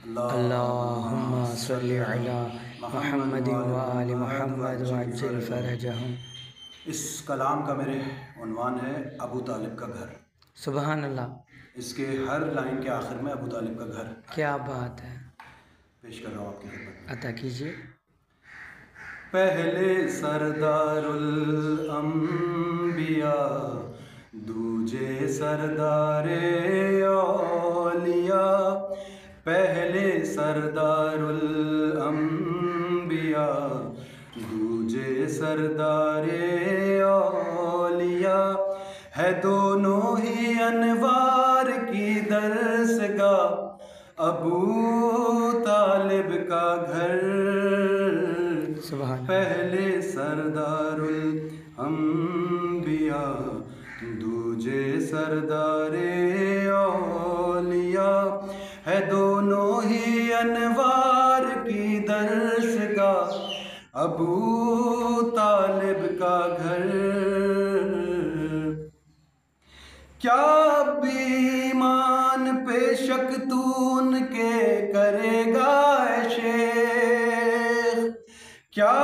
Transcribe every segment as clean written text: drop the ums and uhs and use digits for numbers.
اللہم صلی علی محمد و آل محمد وعجل فرجہم۔ اس کلام کا میرے عنوان ہے ابو طالب کا گھر۔ سبحان اللہ۔ اس کے ہر لائن کے آخر میں ابو طالب کا گھر۔ کیا بات ہے، پیش کر رہا ہوں آپ کی خدمت میں۔ عطا کیجیے۔ پہلے سردار الانبیاء، دوجے سردار اولیاء، پہلے سردار الانبیاء، دوجے سردار اولیاء، ہے دونوں ہی انوار کی درسگاہ، ابو طالب کا گھر۔ پہلے سردار الانبیاء، دوجے سردار اولیاء، ہے دونوں ہی انوار کی درسگاہ، ابو طالب کا گھر۔ کیا بیمان پہ شک تو ان کے کرے گا اے شیخ، کیا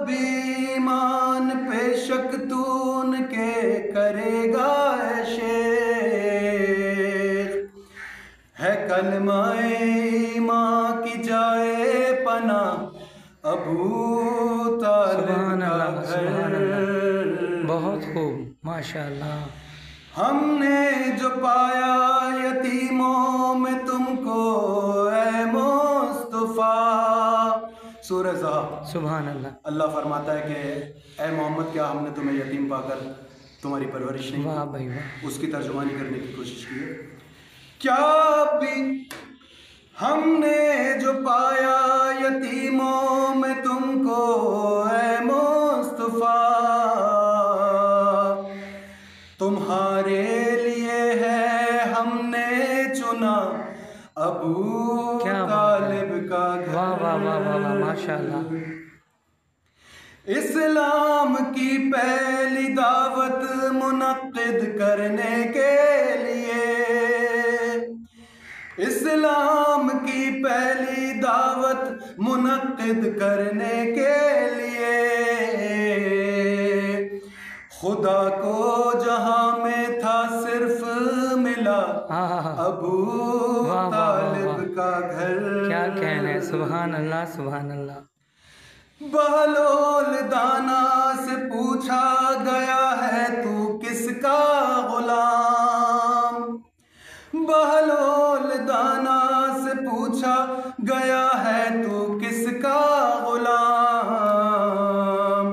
بیمان پہ شک تو ان کے کرے گا اے شیخ، ہے کلمہ ایمان کی جائے پناہ، ابو طالب کا گھر۔ بہت خوب، ماشاءاللہ۔ ہم نے جو پایا یتیموں میں تم کو اے مصطفیٰ، سورہ زہر۔ سبحان اللہ۔ اللہ فرماتا ہے کہ اے محمد، کیا ہم نے تمہیں یتیم پا کر تمہاری پرورش نہیں کی؟ واہ بھائی واہ۔ اس کی ترجمانی کرنے کی کوشش کی ہے۔ کیا بھی ہم نے جو پایا یتیموں میں تم کو اے مصطفیٰ، تمہارے لیے ہے ہم نے چنا ابو طالب کا گھر۔ واہ واہ واہ واہ، ماشاءاللہ۔ اسلام کی پہلی دعوت منعقد کرنے کے لیے، اسلام کی پہلی دعوت منعقد کرنے کے لیے، خدا کو جہاں میں تھا صرف ملا ابو طالب کا گھر۔ کیا کہنے، سبحان اللہ سبحان اللہ۔ بہلول دانا سے پوچھا گیا ہے تو کس کا غلام، بہلول دانا سے پوچھا گیا ہے تو کس کا غلام،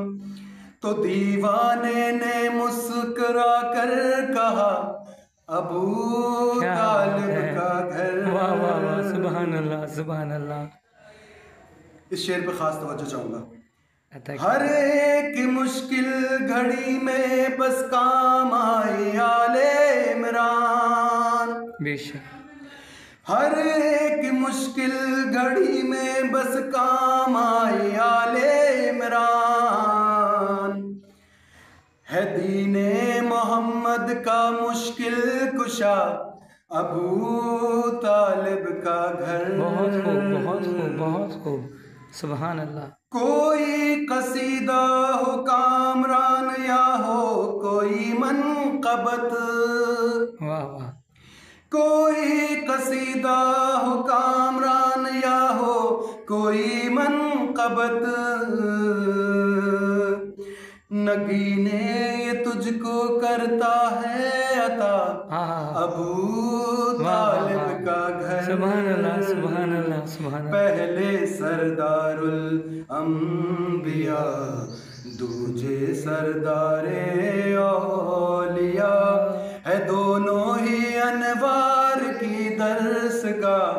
تو دیوانے نے مسکرا کر کہا ابو طالب کا گھر۔ واہ واہ واہ، سبحان اللہ سبحان اللہ۔ اس شعر پہ خاص توجہ چاہوں گا۔ ہر ایک مشکل گھڑی میں بس کام آئی آل عمران، بے شک۔ ہر ایک مشکل گھڑی میں بس کام آئی آل عمران، ہے دین محمد کا مشکل کشا ابو طالب کا گھر۔ بہت خوب بہت خوب بہت خوب، سبحان اللہ۔ کوئی قصیدہ ہو کامران یا ہو کوئی منقبت، واہ واہ۔ کوئی قصیدہ ہو کامران یا ہو کوئی منقبت، نگینے یہ تجھ کو کرتا ہے عطا ابو طالب کا گھر۔ سبحان اللہ سبحان اللہ سبحان اللہ۔ پہلے سردار الانبیاء، دوجے سردار اولیاء، ہے دونوں ہی انوار کی درسگاہ،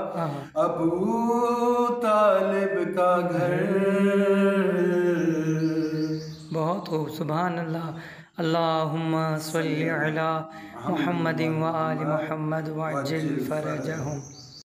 ابو طالب کا گھر۔ بہت خوب، سبحان اللہ۔ اللہم صلی علی محمد و آل محمد وعجل فرجہم۔